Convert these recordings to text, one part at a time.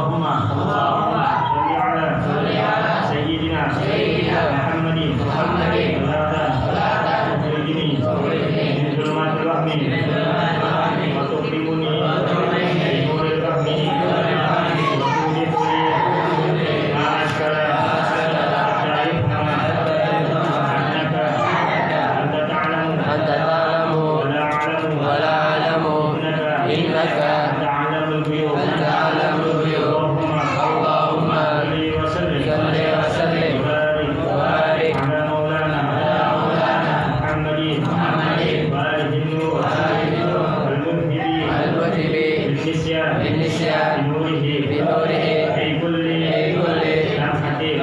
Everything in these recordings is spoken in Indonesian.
Allahumma sholli ala sayyidina Muhammadin salatan tukhrijini min dhulumatil wahmi wa tuqrimuni bi nuril fahmi wa tudkhiluni ma askara ta'rifna annaka anta ta'lamu wa la a'lamu innaka ta'lamul ghuyub Allahumma salli wa sallim wa barik ala maulana Muhammadin wa alihi al-mudhibi bil-nisyan bi nurihi fi kulli lamhatin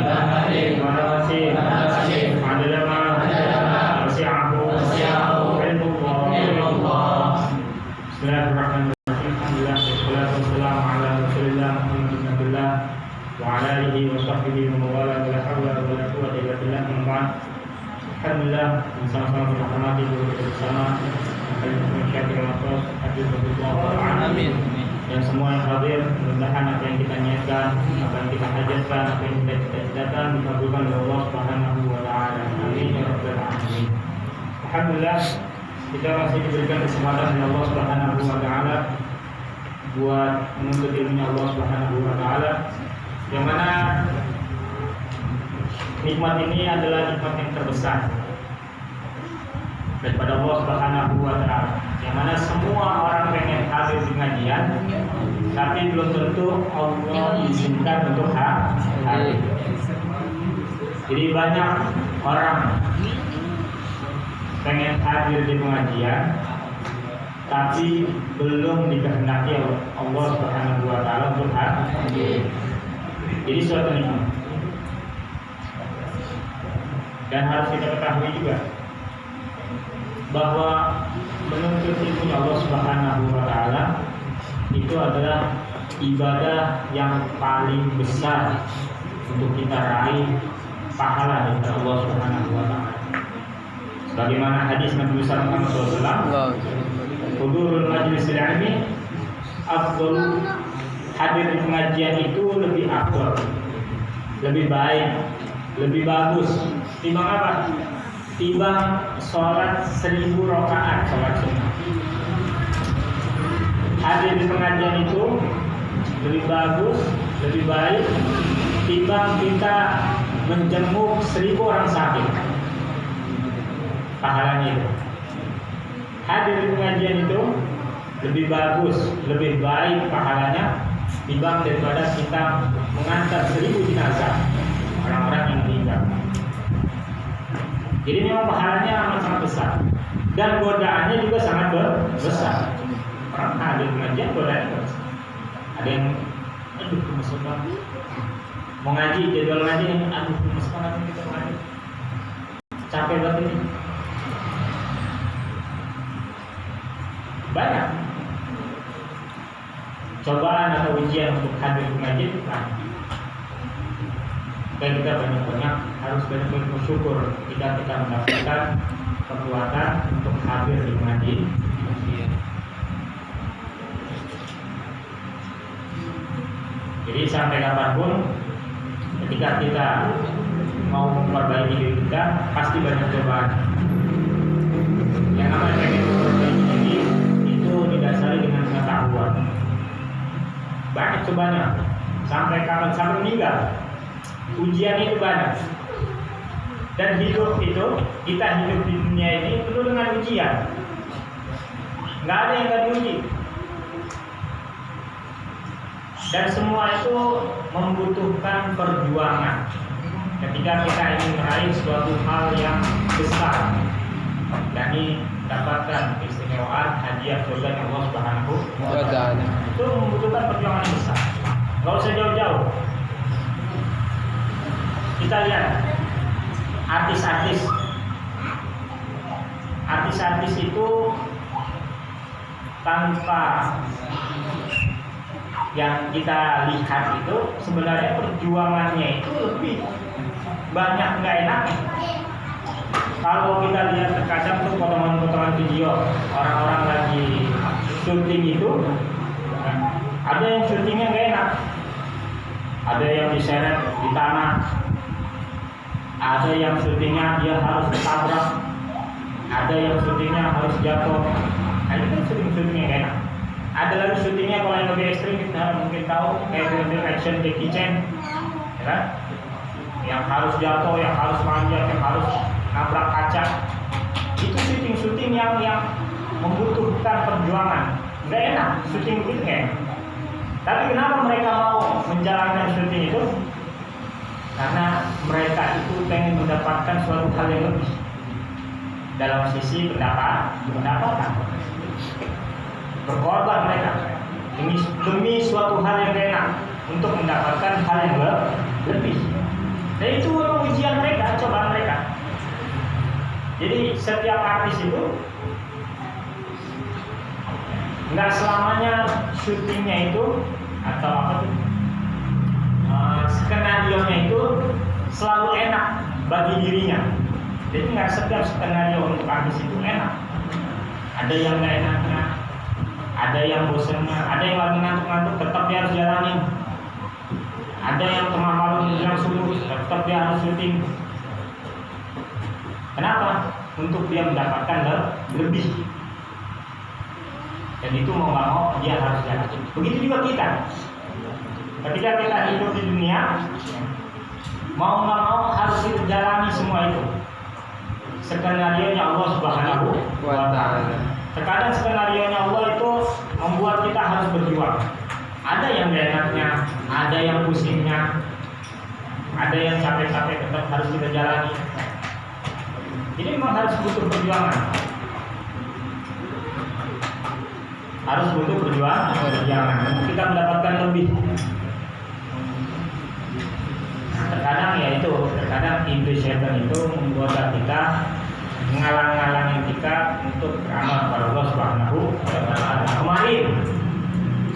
wa nafasin adala ma wasi'ahu ilmullah. Bismillahirrahmanirrahim. Alhamdulillah wassalatu wassalamu ala Rasulillah Muhammadin Abdullah wa ala alihi wa sahbihi wa mawala wa la hawla wa la quwwata illa billah. Alhamdulillah, sama-sama kita hormati guru kita bersama Amin. Dan semua yang hadir, mudah-mudahan apa yang kita niatkan, apa yang kita hajatkan, apa yang kita cita-citakan dikabulkan oleh Allah Subhanahu wa taala. Amin ya rabbal alamin. Alhamdulillah, kita masih diberikan kesempatan oleh Allah Subhanahu wa taala buat menuntut ilmunya Allah Subhanahu wa taala, yang mana nikmat ini adalah nikmat yang terbesar daripada Allah Subhanahu wa taala, yang mana semua orang pengen hadir di pengajian, tapi belum tentu Allah izinkan untuk hadir. Jadi banyak orang pengen hadir di pengajian, tapi belum dikehendaki Allah Subhanahu wa taala untuk hadir. Jadi suatu nikmat. Dan harus kita ketahui juga bahwa menuntut ilmunya Allah Subhanahu wa taala itu adalah ibadah yang paling besar untuk kita raih pahala dari Allah Subhanahu wa taala. Sebagaimana hadis Nabi Muhammad SAW, hudurul majlisil ilmi afdal, hadir di pengajian itu lebih afdal, lebih baik, lebih bagus timbang apa? Timbang sholat 1000 rakaat sholat sunnah. Hadir di pengajian itu lebih bagus, lebih baik timbang kita menjenguk 1000 orang sakit. Pahalanya itu. Hadir di pengajian itu lebih bagus, lebih baik pahalanya timbang daripada kita mengantar 1000 jenazah orang-orang yang meninggal. Jadi memang pahalanya amat sangat besar dan godaannya juga sangat besar. Orang hadir pengajian godaannya besar. Ada yang gemes banget mau ngaji, jadwal ngaji ini gemes banget kita ngaji, capek banget ini. Banyak cobaan atau ujian untuk hadir pengajian banyak. Dan kita banyak-banyak harus banyak-banyak bersyukur ketika kita mendapatkan kekuatan untuk hadir di pengajian. Jadi sampai kapanpun ketika kita mau memperbaiki diri kita, pasti banyak cobaan. Yang namanya pengen memperbaiki diri itu didasari dengan pengetahuan. Banyak cobanya sampai kapan, sampai meninggal. Ujian itu banyak. Dan hidup itu, kita hidup di dunia ini penuh dengan ujian. Nggak ada yang nggak diuji. Dan semua itu membutuhkan perjuangan. Ketika kita ingin meraih suatu hal yang besar, yakni dapatkan keistimewaan hadiah surga Allah Subhanahu wa taala, itu membutuhkan perjuangan yang besar. Nggak usah jauh-jauh. Kita lihat artis itu tanpa yang kita lihat itu sebenarnya perjuangannya itu lebih banyak nggak enaknya. Kalau kita lihat terkadang tuh potongan-potongan video orang-orang lagi syuting itu, ada yang syutingnya nggak enak, ada yang diseret di tanah, ada yang syutingnya dia harus ditabrak, ada yang syutingnya harus jatuh. Nah ini kan syuting-syutingnya enak. Ada lagi syutingnya kalau yang lebih ekstrim kita mungkin tahu kayak film action Jackie Chan, ya kan? Yang harus jatuh, yang harus manjat, yang harus nabrak kaca. Itu syuting-syuting yang membutuhkan perjuangan. Nggak enak, syuting begitu nggak enak. Tapi kenapa mereka mau menjalankan syuting itu? Karena mereka itu pengen mendapatkan suatu hal yang lebih dalam sisi pendapatan. Berkorban mereka demi suatu hal yang enak untuk mendapatkan hal yang lebih. Dan itu memang ujian mereka, cobaan mereka. Jadi setiap artis itu nggak selamanya syutingnya itu atau apa tuh skenario-nya itu selalu enak bagi dirinya. Jadi nggak setiap skenario untuk artis itu enak. Ada yang nggak enaknya, ada yang bosannya, ada yang lagi ngantuk-ngantuk tetap dia harus jalanin. Ada yang tengah malam yang subuh tetap dia harus syuting. Kenapa? Untuk dia mendapatkan lebih. Dan itu mau nggak mau dia harus jalanin. Begitu juga kita. Ketika kita hidup di dunia, mau nggak mau harus kita jalani semua itu. Skenario-nya Allah Subhanahu wa Ta'ala. Terkadang skenario-nya Allah itu membuat kita harus berjuang. Ada yang gak enaknya, ada yang pusingnya, ada yang capek-capek tetap harus kita jalani. Jadi memang harus butuh perjuangan. Harus butuh perjuangan untuk kita mendapatkan lebih. Terkadang ya itu, terkadang iblis setan itu membuat kita ngalang-ngalangin kita untuk beramal kepada Allah Subhanahu wa Ta'ala. Kemarin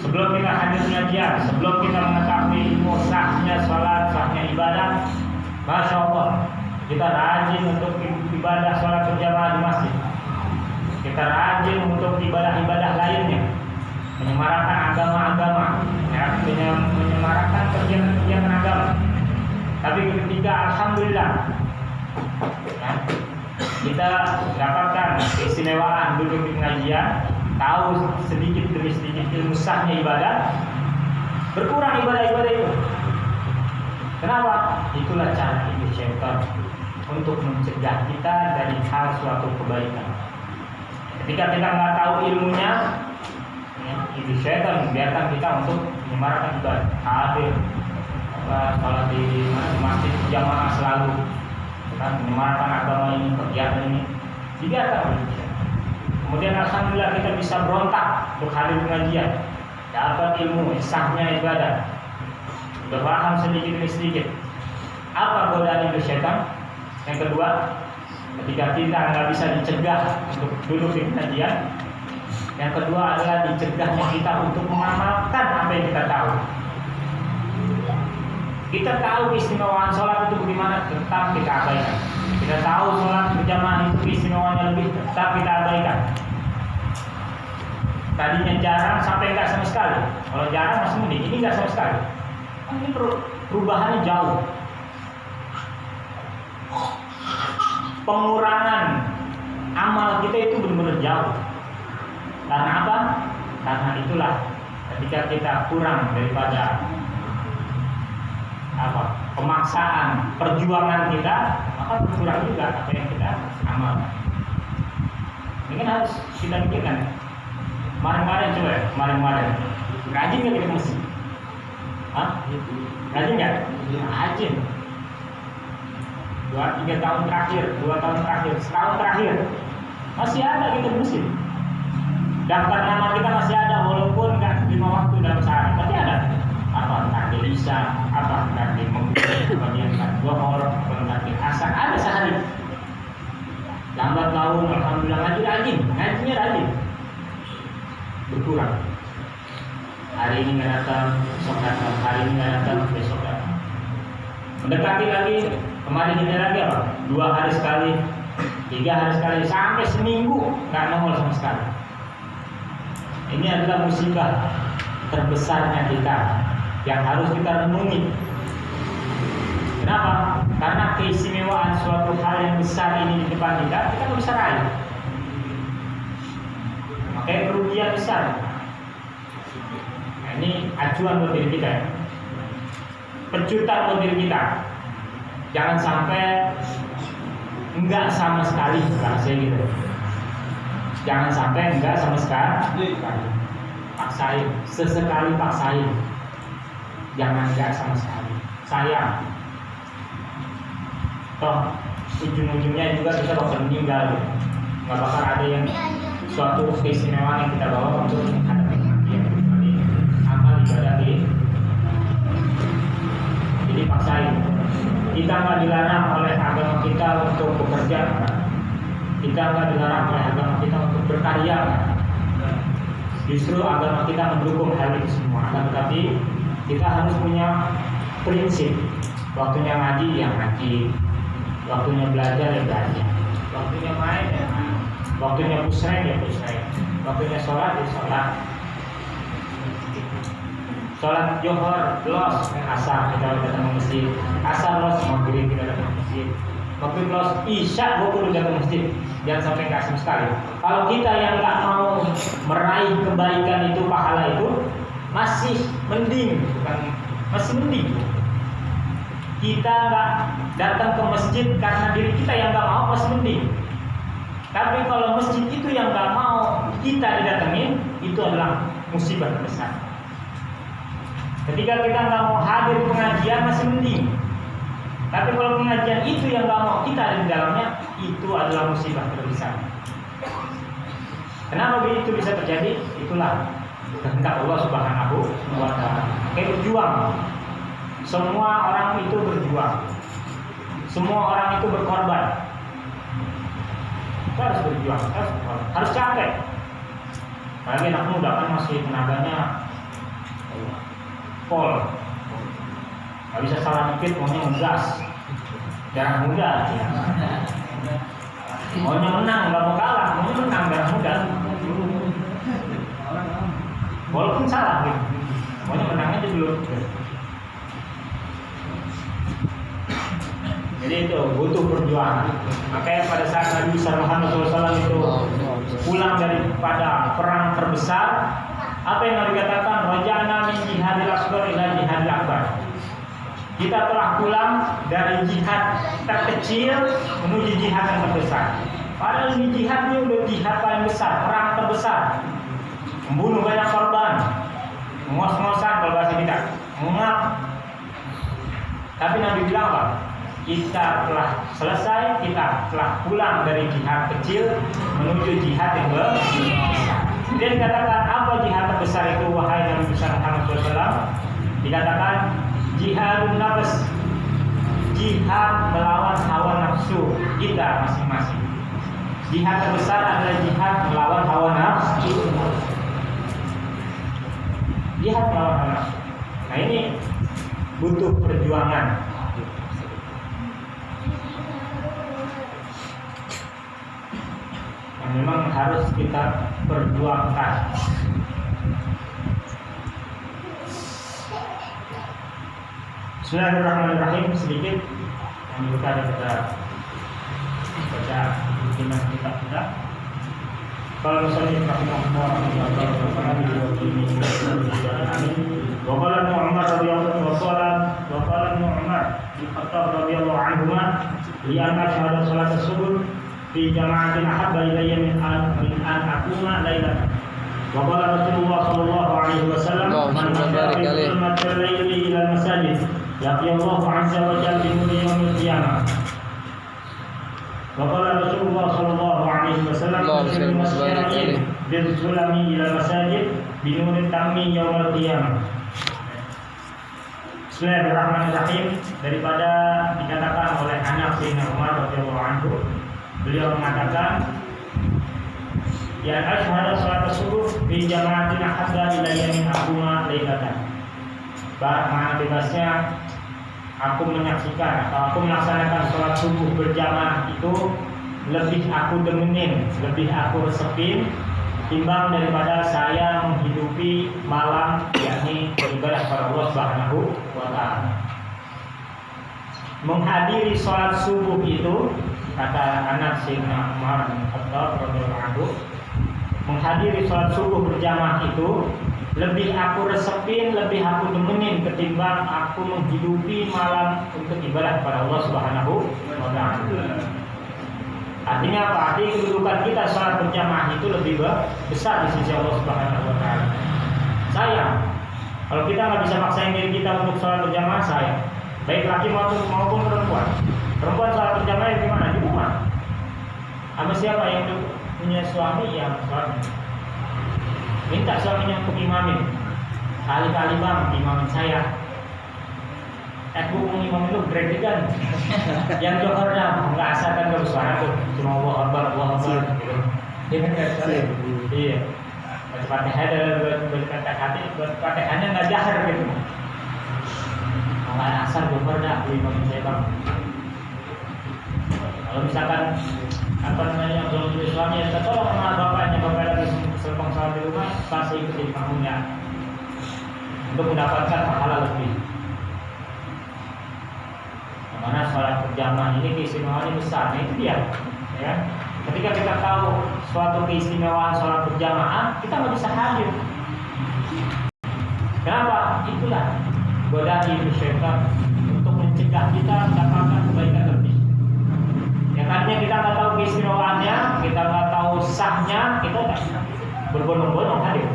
sebelum kita hadir pengajian, sebelum kita mengetahui ilmu sahnya salat, sahnya ibadah, Masya Allah, kita rajin untuk ibadah salat berjamaah di masjid. Kita rajin untuk ibadah-ibadah lainnya, menyemarakan agama-agama, ya, menyemarakan kegiatan agama. Tapi ketika alhamdulillah ya, kita dapatkan keistimewaan duduk di pengajian, tahu sedikit demi sedikit ilmu sahnya ibadah, berkurang ibadah-ibadah itu. Kenapa? Itulah cara iblis syaitan untuk mencegah kita dari hal suatu kebaikan. Ketika kita nggak tahu ilmunya, ya, iblis syaitan membiarkan kita untuk menyemarakan ibadah, hadir sholat di masjid jamaah selalu, kan, menyemarakan agama ini, kegiatan ini dibiarkan. Kemudian alhamdulillah kita bisa berontak untuk hadir pengajian, dapat ilmu sahnya ibadah, sudah paham sedikit demi sedikit. Apa godaan iblis syaitan? Yang kedua, ketika kita nggak bisa dicegah untuk duduk di pengajian, yang kedua adalah dicegahnya kita untuk mengamalkan apa yang kita tahu. Kita tahu keistimewaan sholat itu bagaimana, tetap kita abaikan. Kita tahu sholat berjamaah itu keistimewaannya lebih, tetap kita abaikan. Tadinya jarang sampai nggak sama sekali. Kalau jarang masih mending, ini nggak sama sekali. Ini perubahannya jauh. Pengurangan amal kita itu benar-benar jauh. Karena apa? Karena itulah ketika kita kurang daripada pemaksaan perjuangan kita, maka berkurang juga apa yang kita amal. Ini kan harus kita pikirkan. Kemarin-kemarin coba ya, kemarin-kemarin rajin nggak kita mesti? Rajin nggak? Rajin. 2-3 tahun terakhir, 2 tahun terakhir, setahun terakhir masih ada kita mesti. Daftar nama kita masih ada walaupun nggak 5 waktu dalam sehari, pasti ada. Apa takdir isya, apa takdir maghrib, kemudian takdir zuhur, takdir asar, ada sehari. Lambat laun, alhamdulillah ngajinya rajin, berkurang. Hari ini nggak datang, besok datang, hari ini nggak datang, besok datang. Mendekati lagi, kemarin ini lagi apa? 2 hari sekali, 3 hari sekali, sampai seminggu nggak nongol sama sekali. Ini adalah musibah terbesarnya kita yang harus kita renungi. Kenapa? Karena keistimewaan suatu hal yang besar ini di depan kita nggak bisa raih. Makanya kerugian besar. Nah, ini acuan buat diri kita, pecutan buat diri kita. Jangan sampai enggak sama sekali, rasanya gitu. Jangan sampai enggak sama sekali. Paksain, sesekali paksain. Jangan enggak sama sekali. Sayang. Toh ujung-ujungnya juga kita bakal meninggal, gitu. Nggak bakal ada yang suatu keistimewaan yang kita bawa untuk menghadapi kematian, kecuali amal ibadah ini. Jadi paksain. Kita nggak dilarang oleh agama kita untuk bekerja, kita nggak dilarang oleh agama kita untuk berkarya. Justru agama kita mendukung hal itu semua. Tetapi kita harus punya prinsip. Waktunya ngaji ya ngaji, waktunya belajar ya belajar, waktunya main ya main, waktunya pusreng ya pusreng, waktunya sholat ya sholat. Sholat Johor los, asar kita datang ke masjid, asar los maghrib kita datang ke masjid, maghrib los isya kudu datang ke masjid. Jangan sampai nggak sama sekali. Kalau kita yang nggak mau meraih kebaikan itu, pahala itu, masih mending, masih mending. Kita nggak datang ke masjid karena diri kita yang nggak mau, masih mending. Tapi kalau masjid itu yang nggak mau kita didatengin, itu adalah musibah terbesar. Ketika kita nggak mau hadir pengajian masih mending. Tapi kalau pengajian itu yang nggak mau kita ada di dalamnya, itu adalah musibah terbesar. Kenapa itu bisa terjadi? Itulah kehendak Allah Subhanahu wa Ta'ala. Kayak berjuang. Semua orang itu berjuang. Semua orang itu berkorban. Kita harus berjuang, harus capek. Apalagi anak muda kan masih tenaganya pol, nggak bisa salah dikit, maunya ngegas. Darah muda, ya. Maunya menang, nggak mau kalah, maunya menang darah muda. Walaupun salah, gitu. Maunya menang aja dulu. Jadi itu butuh perjuangan. Makanya pada saat Nabi SAW itu pulang daripada perang terbesar, apa yang Nabi katakan? Raja'na min jihadil asghar ila jihadil akbar. Kita telah pulang dari jihad terkecil menuju jihad yang terbesar. Padahal ini jihadnya udah jihad paling besar, perang terbesar, membunuh banyak korban, ngos-ngosan kalau bahasa kita, ngap. Tapi Nabi bilang apa? Kita telah selesai, kita telah pulang dari jihad kecil menuju jihad yang besar. Dia dikatakan apa jihad terbesar itu, wahai Nabi besar Muhammad SAW? Dikatakan jihadun nafs, jihad melawan hawa nafsu kita masing-masing. Jihad terbesar adalah jihad melawan hawa nafsu. Jihad melawan hawa nafsu. Nah ini butuh perjuangan. Memang harus kita perjuangkan. Bismillahirrahmanirrahim. Sedikit yang kita baca kitab kita. Kalau misalnya rahimahullah wa qala Umar radhiyallahu anhu li anna syahada salat subuh fi jama'atin ahabba ilayya min an aquma lailatan. Wa qala Rasulullah sallallahu alaihi wasallam man shahida qiyamatal laili ila masajid yaqiyallahu 'azza wa jalla bi nuri yaumil qiyamah. Wa qala Rasulullah sallallahu alaihi wasallam bil sulami ila masajid bi nuri tammi yaumil qiyamah. Bismillahirrahmanirrahim. Daripada dikatakan oleh anak bin Umar radhiyallahu anhu, beliau mengatakan, ya asyhadu salat subuh di jama'atin ahabba ilayya min aquma lailatan. Makna bebasnya aku menyaksikan atau aku melaksanakan salat subuh berjamaah itu lebih aku demenin, lebih aku resepin timbang daripada saya menghidupi malam, yakni beribadah kepada Allah Subhanahu wa Ta'ala. menghadiri sholat subuh itu, kata anak Sayyidina Umar bin Khattab radhiyallahu anhu, menghadiri sholat subuh berjamaah itu lebih aku resepin, lebih aku demenin ketimbang aku menghidupi malam untuk ibadah kepada Allah Subhanahu wa Ta'ala. Artinya apa? Artinya kedudukan kita sholat berjamaah itu lebih besar di sisi Allah Subhanahu wa Ta'ala. Sayang, kalau kita nggak bisa maksain diri kita untuk sholat berjamaah, sayang. Baik laki maupun perempuan. Perempuan sholat berjamaah di mana? Di rumah. Sama siapa yang punya suami? Ya suami. Minta suaminya untuk imamin. Kali-kali bang, imamin saya. Aku imam itu gredikan. Yang johor dah, nggak asal kan nggak bersuara tuh. Cuma Allah Akbar. Dia kan nggak suara. Iya. Fatihah dan Fatihahnya nggak jahar gitu. Nggak asal johor dah, imamin saya bang. Kalau misalkan apa namanya belum punya suami, ya tolong sama bapaknya, bapak lagi selepas sholat di rumah, pasti ikutin kamunya untuk mendapatkan pahala lebih. Karena sholat berjamaah ini keistimewaannya besar, nah itu dia. Ya. Ketika kita tahu suatu keistimewaan sholat berjamaah, kita nggak bisa hadir. Kenapa? Itulah godaan iblis syaitan untuk mencegah kita mendapatkan kebaikan lebih. Ya tadinya kita nggak tahu keistimewaannya, kita nggak tahu sahnya, kita nggak berbondong-bondong hadir.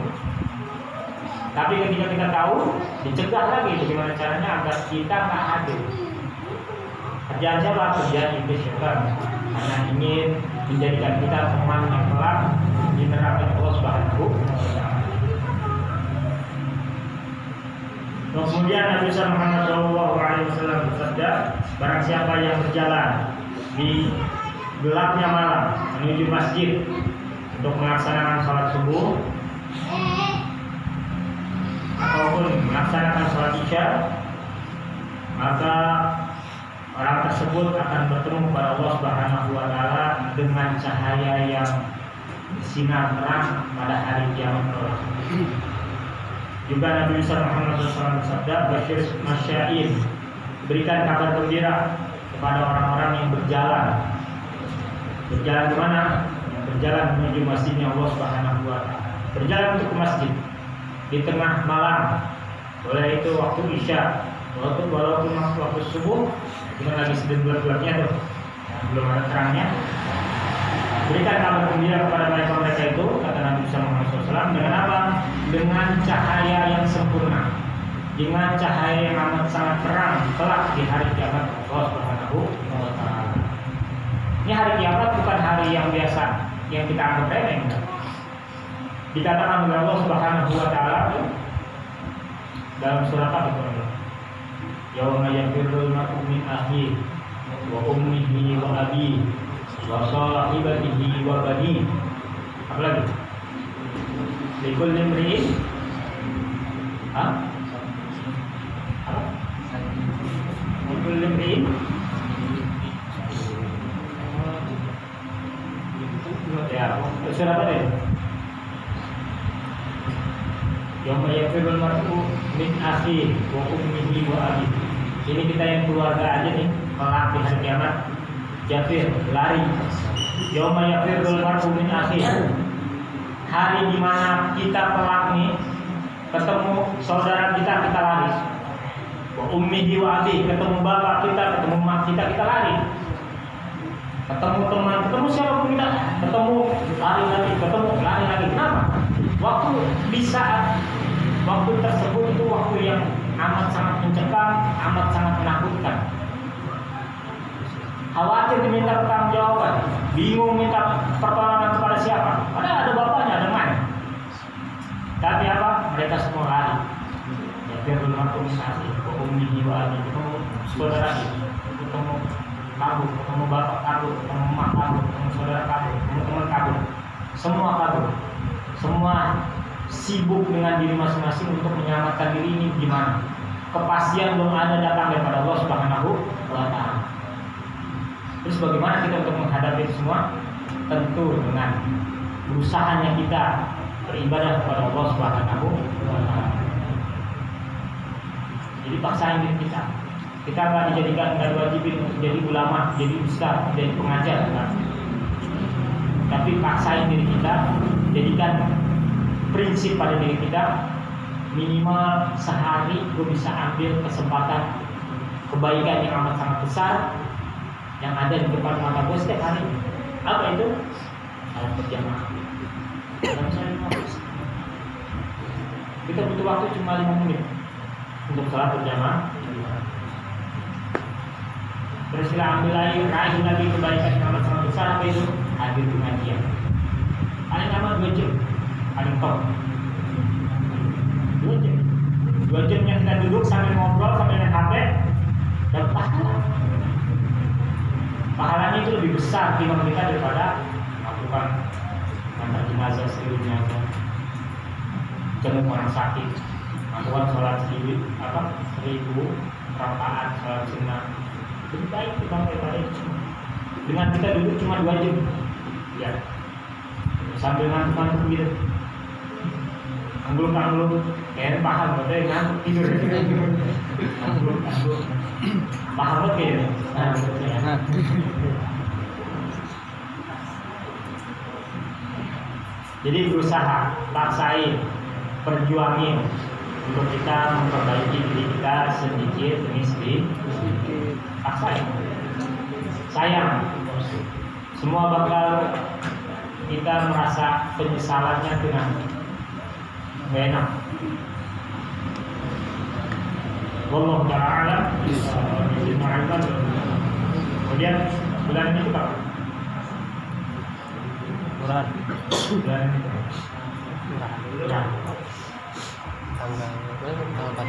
Tapi ketika kita tahu, dicegah lagi bagaimana caranya agar kita nggak hadir. Kerjaan siapa? Kerjaan iblis syaitan, karena ingin menjadikan kita teman yang kelak di neraka Allah Subhanahu wa Ta'ala. Kemudian Nabi Muhammad SAW bersabda, barang siapa yang berjalan di gelapnya malam menuju masjid untuk melaksanakan sholat subuh ataupun melaksanakan sholat isya, maka orang tersebut akan bertemu kepada Allah Subhanahu wa Ta'ala dengan cahaya yang sinar terang pada hari kiamat kelak. Juga Nabi Muhammad SAW bersabda, Bashir Masyair, berikan kabar gembira kepada orang-orang yang berjalan. Berjalan ke mana? Berjalan menuju masjidnya Allah Subhanahu wa Ta'ala. Berjalan untuk ke masjid di tengah malam, boleh itu waktu isya, walaupun waktu subuh, cuma lagi sedang gelap-gelapnya tuh, belum ada terangnya. Berikan kabar gembira kepada mereka itu, kata Nabi Muhammad SAW, dengan apa? Dengan cahaya yang sempurna, dengan cahaya yang amat sangat terang kelak di hari kiamat Allah Subhanahu wa Ta'ala. Ini hari kiamat bukan hari yang biasa yang kita anggap remeh. Dikatakan oleh Allah Subhanahu wa Ta'ala dalam surat Al-Baqarah, yauma yafirrul mar'u min akhihi wa ummihi wa abihi wa sahibatihi wa banihi. Apa lagi? Likulli imri'in likulli imri'in ya, surat apa ya? Yauma yafirrul mar'u min akhihi wa ummihi wa abihi. Ini kita yang keluarga aja nih, kelak di hari kiamat jafir, lari. Yauma yafirrul mar'u min akhihi, hari di mana kita kelak nih ketemu saudara kita lari. Wa ummihi wa abihi, ketemu bapak kita, ketemu mak kita lari. Ketemu teman, ketemu siapa kita, ketemu lari lagi, ketemu lari lagi. Kenapa? Waktu di saat waktu tersebut itu waktu yang amat sangat mencekam, amat sangat menakutkan. Khawatir diminta pertanggungjawaban, bingung minta pertolongan kepada siapa. Padahal ada bapaknya, ada emaknya. Tapi apa? Mereka semua lari. Ya firul mar'u min akhihi wa ummihi wa abihi, ketemu saudara, ketemu kabur, ketemu bapak kabur, ketemu emak kabur, ketemu saudara kabur, ketemu teman kabur. Semua kabur. Semua sibuk dengan diri masing-masing untuk menyelamatkan diri. Ini gimana? Kepastian belum ada datang daripada Allah Subhanahu wa Ta'ala. Terus bagaimana kita untuk menghadapi itu semua? Tentu dengan berusahanya kita beribadah kepada Allah Subhanahu wa Ta'ala. Jadi paksain diri kita. Kita nggak dijadikan, nggak diwajibin untuk jadi ulama, jadi ustaz, jadi pengajar, kan? Tapi paksain diri kita, jadikan prinsip pada diri kita, minimal sehari gue bisa ambil kesempatan kebaikan yang amat sangat besar yang ada di depan mata gue setiap hari. Apa itu? Salat berjamaah. Kita butuh waktu cuma 5 menit untuk salat berjamaah. Terus kita ambil lagi, raih lagi kebaikan yang amat sangat besar. Apa itu? Hadir pengajian. Paling lama 2 jam, paling top 2 jam. 2 jam yang kita duduk sambil ngobrol, sambil main HP, dan pahalanya itu lebih besar timbang kita daripada melakukan antar jenazah, seribu jenazah, jenguk orang sakit, melakukan sholat 1000 rakaat sholat sunnah. Lebih baik timbang daripada itu. Dengan kita duduk cuma 2 jam, ya, sambil ngantuk-ngantuk gitu, anggulung-anggulung, kayak paham, katanya ngantuk tidur, anggulung-anggulung, paham banget kayaknya. Jadi berusaha, paksain, perjuangin untuk kita memperbaiki diri kita sedikit demi sedikit. Paksain. Sayang, semua bakal kita merasa penyesalannya dengan gak enak. Wallahu ta'ala kemudian bulan ini itu apa? Bulan ini Murah. Tanggal 14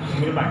minggu depan.